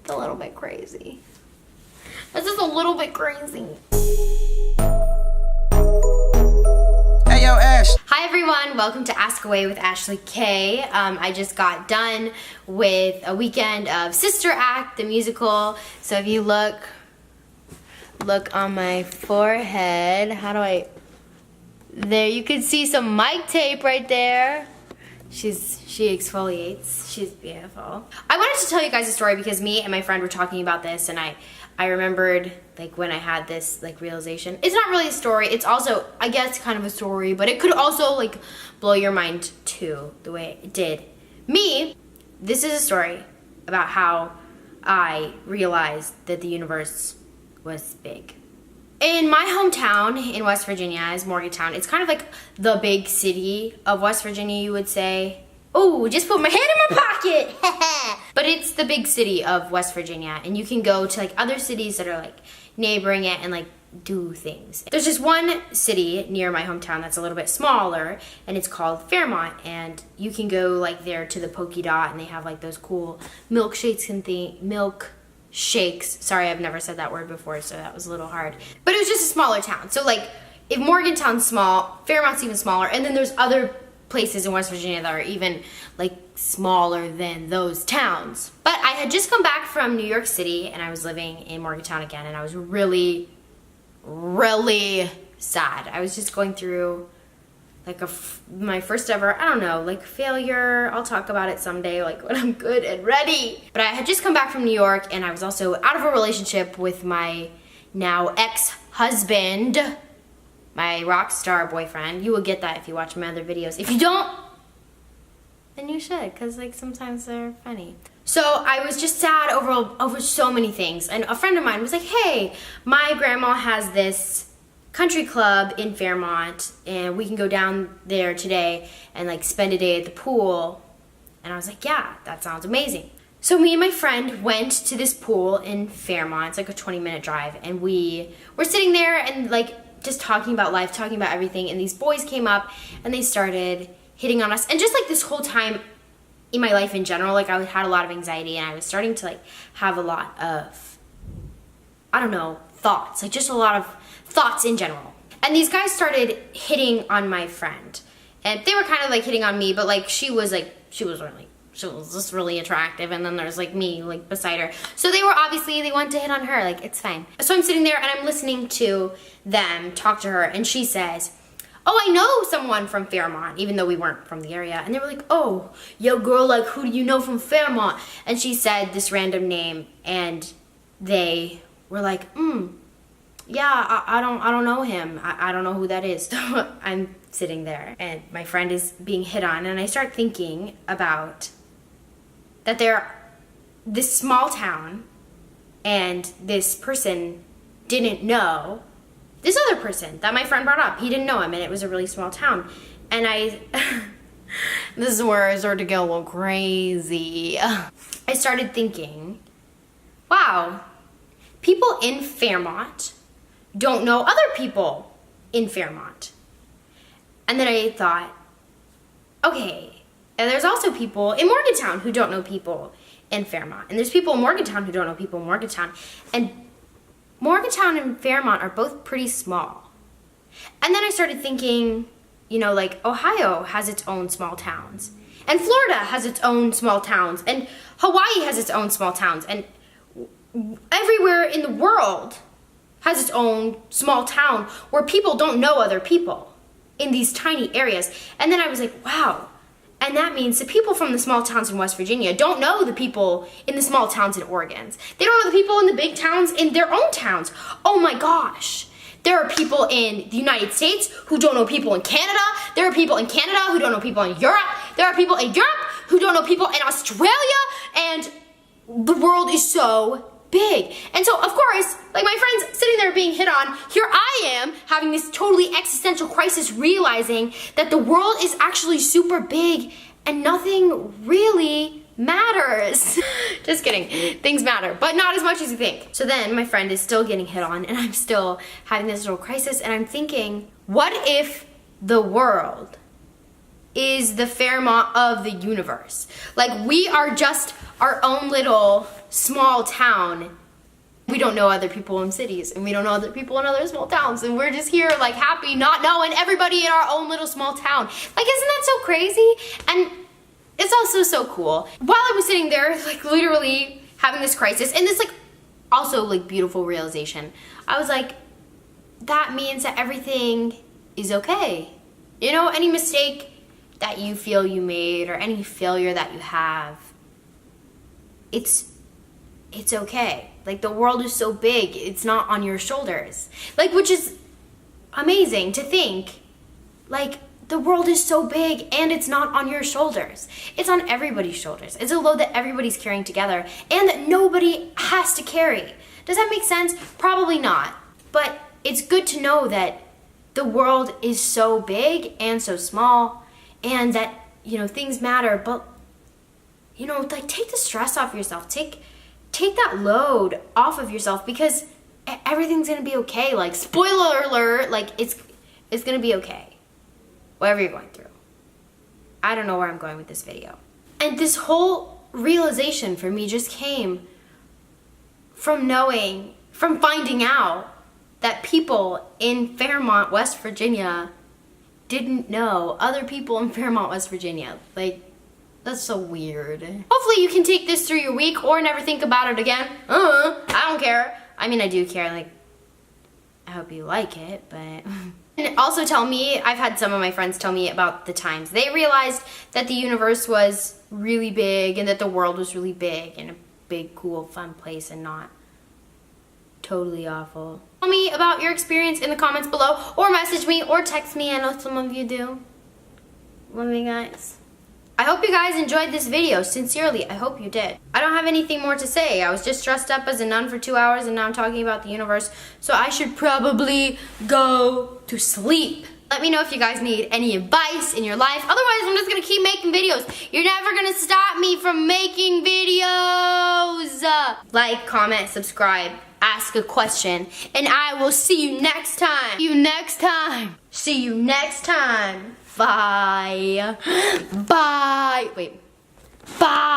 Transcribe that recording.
It's a little bit crazy. It's just a little bit crazy. Hey, yo, Ash. Hi everyone, welcome to Ask Away with Ashley K. I just got done with a weekend of Sister Act, the musical. So if you look on my forehead, there you can see some mic tape right there. She exfoliates, she's beautiful. I wanted to tell you guys a story because me and my friend were talking about this, and I remembered like when I had this like realization. It's not really a story, it's also, I guess, kind of a story, but it could also like blow your mind too, the way it did me. This is a story about how I realized that the universe was big. In my hometown in West Virginia is Morgantown. It's kind of like the big city of West Virginia, you would say. Oh, just put my hand in my pocket. But it's the big city of West Virginia, and you can go to like other cities that are like neighboring it and like do things. There's just one city near my hometown that's a little bit smaller, and it's called Fairmont, and you can go like there to the Polka Dot, and they have like those cool milkshakes and shakes. Sorry, I've never said that word before, so that was a little hard. But it was just a smaller town. So like, if Morgantown's small, Fairmont's even smaller, and then there's other places in West Virginia that are even like smaller than those towns. But I had just come back from New York City, and I was living in Morgantown again, and I was really, really sad. I was just going through like my first ever, I don't know, like failure. I'll talk about it someday, like when I'm good and ready. But I had just come back from New York, and I was also out of a relationship with my now ex-husband, my rock star boyfriend. You will get that if you watch my other videos. If you don't, then you should, because like sometimes they're funny. So I was just sad over so many things. And a friend of mine was like, hey, my grandma has this country club in Fairmont, and we can go down there today and like spend a day at the pool. And I was like, yeah, that sounds amazing. So me and my friend went to this pool in Fairmont. It's like a 20-minute drive, and we were sitting there and like just talking about life, talking about everything, and these boys came up and they started hitting on us. And just like this whole time in my life in general, like I had a lot of anxiety, and I was starting to like have a lot of, I don't know, thoughts, like just a lot of thoughts in general. And these guys started hitting on my friend, and they were kind of like hitting on me, but like she was just really attractive, and then there's like me like beside her, so they wanted to hit on her. Like, it's fine. So I'm sitting there and I'm listening to them talk to her, and she says, oh, I know someone from Fairmont, even though we weren't from the area. And they were like, oh, yo girl, like who do you know from Fairmont? And she said this random name, and they were like, yeah, I don't know him. I don't know who that is. So I'm sitting there, and my friend is being hit on, and I start thinking about that this small town, and this person didn't know this other person that my friend brought up. He didn't know him, and it was a really small town. And this is where I started to get a little crazy. I started thinking, wow, people in Fairmont don't know other people in Fairmont. And then I thought, okay, and there's also people in Morgantown who don't know people in Fairmont. And there's people in Morgantown who don't know people in Morgantown. And Morgantown and Fairmont are both pretty small. And then I started thinking, you know, like Ohio has its own small towns, and Florida has its own small towns, and Hawaii has its own small towns, and everywhere in the world has its own small town where people don't know other people in these tiny areas. And then I was like, wow. And that means the people from the small towns in West Virginia don't know the people in the small towns in Oregon. They don't know the people in the big towns in their own towns. Oh my gosh. There are people in the United States who don't know people in Canada. There are people in Canada who don't know people in Europe. There are people in Europe who don't know people in Australia. And the world is so big. And so, of course, like my friend's sitting there being hit on, here I am having this totally existential crisis, realizing that the world is actually super big and nothing really matters. Just kidding. Things matter, but not as much as you think. So then my friend is still getting hit on, and I'm still having this little crisis, and I'm thinking, what if the world is the Fairmont of the universe? Like, we are just our own little small town. We don't know other people in cities, and we don't know other people in other small towns, and we're just here like happy not knowing everybody in our own little small town. Like, isn't that so crazy? And it's also so cool. While I was sitting there, like literally having this crisis, and this like also like beautiful realization, I was like, that means that everything is okay. You know, any mistake that you feel you made or any failure that you have, it's okay. Like, the world is so big, it's not on your shoulders. Like, which is amazing to think. Like, the world is so big and it's not on your shoulders. It's on everybody's shoulders. It's a load that everybody's carrying together and that nobody has to carry. Does that make sense? Probably not. But it's good to know that the world is so big and so small, and that, you know, things matter, but, you know, like, take the stress off yourself. Take that load off of yourself, because everything's gonna be okay. Like, spoiler alert, like, it's gonna be okay. Whatever you're going through. I don't know where I'm going with this video. And this whole realization for me just came from finding out that people in Fairmont, West Virginia didn't know other people in Fairmont, West Virginia. Like, that's so weird. Hopefully you can take this through your week or never think about it again. I don't care. I mean, I do care. Like, I hope you like it, but... And also tell me, I've had some of my friends tell me about the times they realized that the universe was really big and that the world was really big and a big, cool, fun place and not totally awful. Tell me about your experience in the comments below, or message me or text me. I know some of you do. Love you guys. I hope you guys enjoyed this video. Sincerely, I hope you did. I don't have anything more to say. I was just dressed up as a nun for 2 hours and now I'm talking about the universe, so I should probably go to sleep. Let me know if you guys need any advice in your life. Otherwise, I'm just gonna keep making videos. You're never gonna stop me from making videos. Like, comment, subscribe, ask a question, and I will see you next time. See you next time. Bye. Bye. Wait. Bye.